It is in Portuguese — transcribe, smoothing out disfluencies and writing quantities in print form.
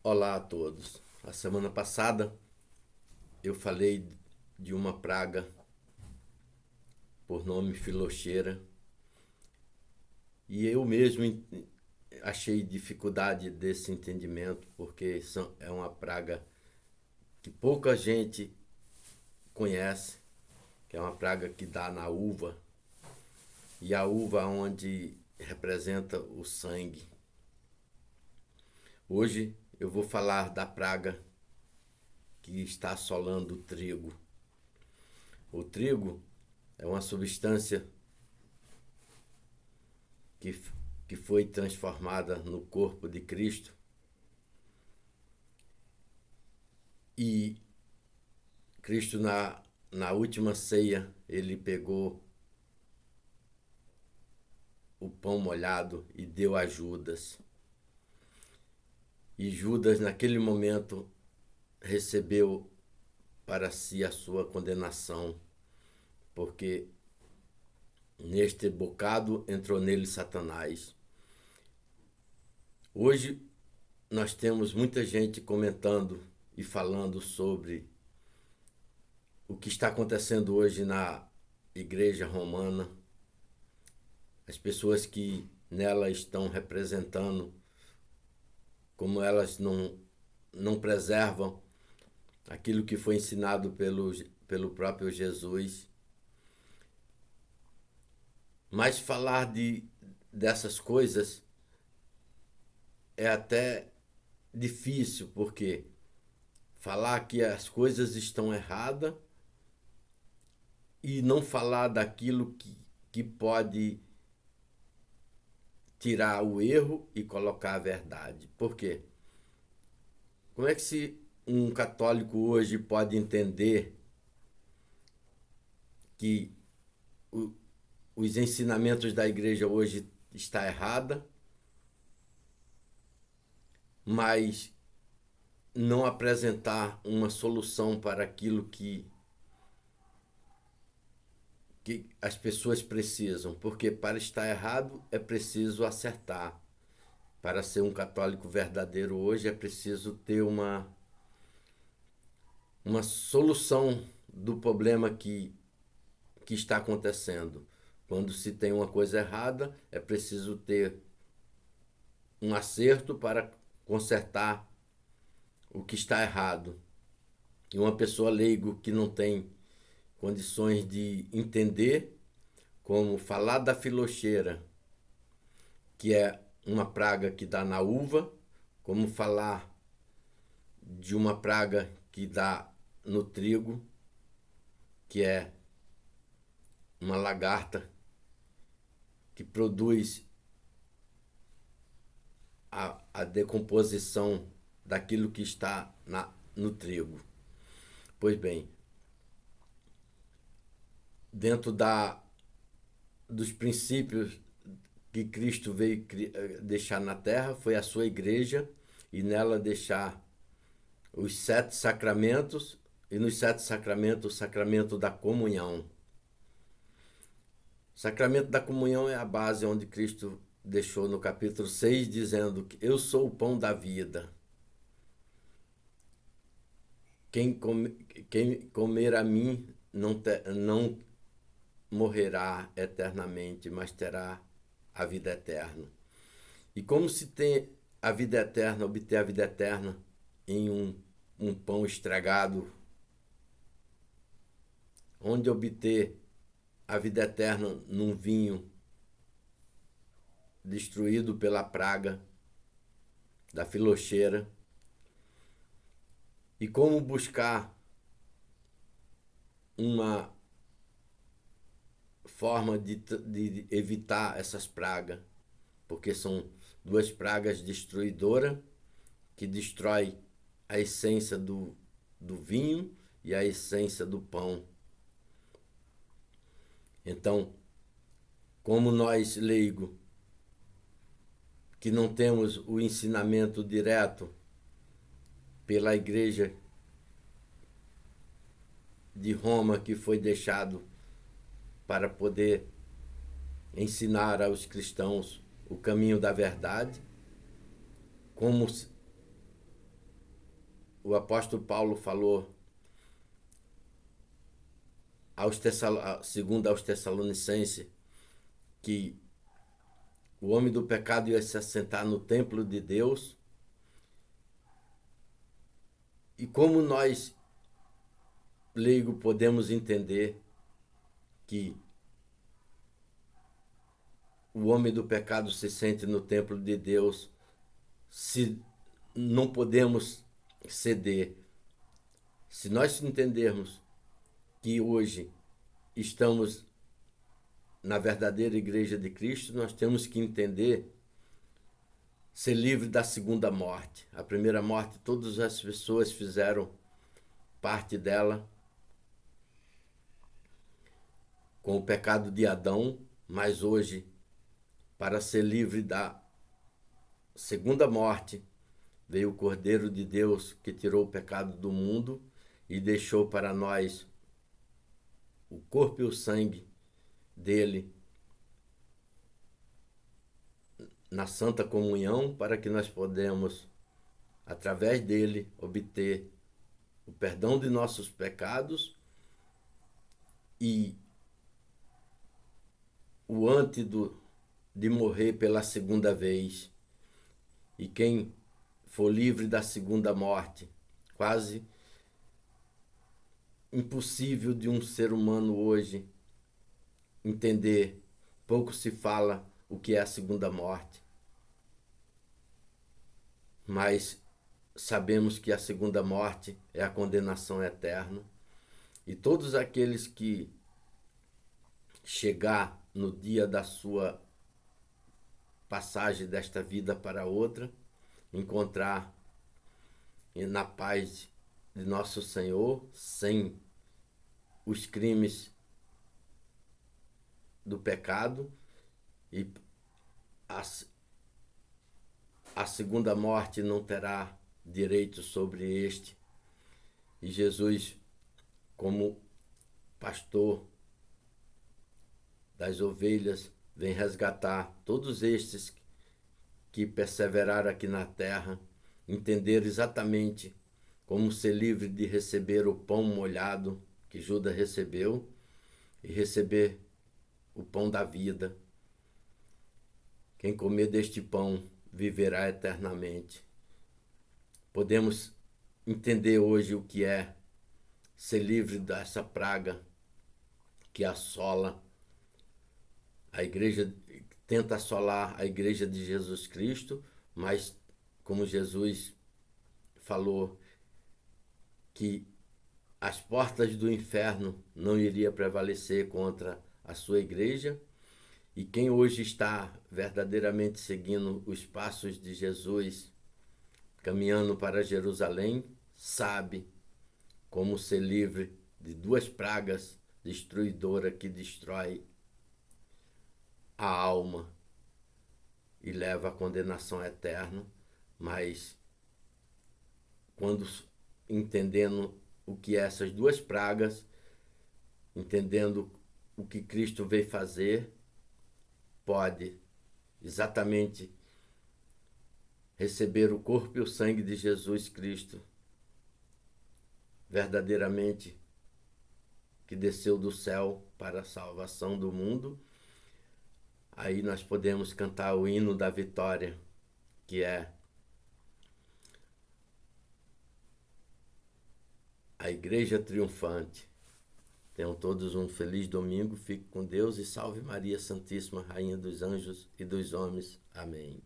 Olá a todos. A semana passada eu falei de uma praga por nome filoxera e eu mesmo achei dificuldade desse entendimento porque é uma praga que pouca gente conhece, que é uma praga que dá na uva e a uva onde representa o sangue. Hoje eu vou falar da praga que está assolando o trigo. O trigo é uma substância que, que foi transformada no corpo de Cristo e Cristo na última ceia ele pegou o pão molhado e deu a Judas. E Judas naquele momento recebeu para si a sua condenação, porque neste bocado entrou nele Satanás. Hoje nós temos muita gente comentando e falando sobre o que está acontecendo hoje na Igreja Romana, as pessoas que nela estão representando, como elas não preservam aquilo que foi ensinado pelo próprio Jesus. Mas falar dessas coisas é até difícil, porque falar que as coisas estão erradas e não falar daquilo que pode tirar o erro e colocar a verdade. Por quê? Como é que se um católico hoje pode entender que o, os ensinamentos da igreja hoje está errada, mas não apresentar uma solução para aquilo que as pessoas precisam? Porque para estar errado é preciso acertar. Para ser um católico verdadeiro hoje é preciso ter uma solução do problema que está acontecendo. Quando se tem uma coisa errada, é preciso ter um acerto para consertar o que está errado. E uma pessoa leigo que não tem condições de entender, como falar da filoxera, que é uma praga que dá na uva, como falar de uma praga que dá no trigo, que é uma lagarta que produz a decomposição daquilo que está no trigo. Pois bem, dentro dos princípios que Cristo veio deixar na terra, foi a sua igreja, e nela deixar os 7 sacramentos, e nos 7 sacramentos, o sacramento da comunhão. O sacramento da comunhão é a base onde Cristo deixou no capítulo 6, dizendo que eu sou o pão da vida. Quem comer a mim não morrerá eternamente, mas terá a vida eterna. E como se tem a vida eterna, obter a vida eterna em um pão estragado? Onde obter a vida eterna num vinho destruído pela praga da filoxera? E como buscar uma forma de evitar essas pragas? Porque são 2 pragas destruidoras que destrói a essência do vinho e a essência do pão. Então, como nós leigos, que não temos o ensinamento direto pela igreja de Roma, que foi deixado para poder ensinar aos cristãos o caminho da verdade, como o apóstolo Paulo falou segundo aos Tessalonicenses, que o homem do pecado ia se assentar no templo de Deus. E como nós, leigos, podemos entender que o homem do pecado se sente no templo de Deus, se não podemos ceder? Se nós entendermos que hoje estamos na verdadeira igreja de Cristo, nós temos que entender ser livre da segunda morte. A primeira morte, todas as pessoas fizeram parte dela com o pecado de Adão, mas hoje, para ser livre da segunda morte, veio o Cordeiro de Deus que tirou o pecado do mundo e deixou para nós o corpo e o sangue dele na Santa Comunhão, para que nós podemos, através dele, obter o perdão de nossos pecados e o antídoto de morrer pela segunda vez. E quem for livre da segunda morte, quase impossível de um ser humano hoje entender, pouco se fala o que é a segunda morte. Mas sabemos que a segunda morte é a condenação eterna. E todos aqueles que chegar no dia da sua passagem desta vida para outra, encontrar na paz de nosso Senhor, sem os crimes do pecado, e a segunda morte não terá direito sobre este. E Jesus, como pastor das ovelhas, vem resgatar todos estes que perseveraram aqui na terra, entender exatamente como ser livre de receber o pão molhado que Judas recebeu e receber o pão da vida. Quem comer deste pão viverá eternamente. Podemos entender hoje o que é ser livre dessa praga que assola a igreja, tenta assolar a igreja de Jesus Cristo, mas como Jesus falou que as portas do inferno não iriam prevalecer contra a sua igreja. E quem hoje está verdadeiramente seguindo os passos de Jesus, caminhando para Jerusalém, sabe como ser livre de duas pragas destruidoras que destrói a alma e leva à condenação eterna. Mas quando entendendo o que é essas duas pragas, entendendo o que Cristo veio fazer, pode exatamente receber o corpo e o sangue de Jesus Cristo, verdadeiramente, que desceu do céu para a salvação do mundo. Aí nós podemos cantar o hino da vitória, que é a Igreja Triunfante. Tenham todos um feliz domingo, fique com Deus e salve Maria Santíssima, Rainha dos Anjos e dos Homens. Amém.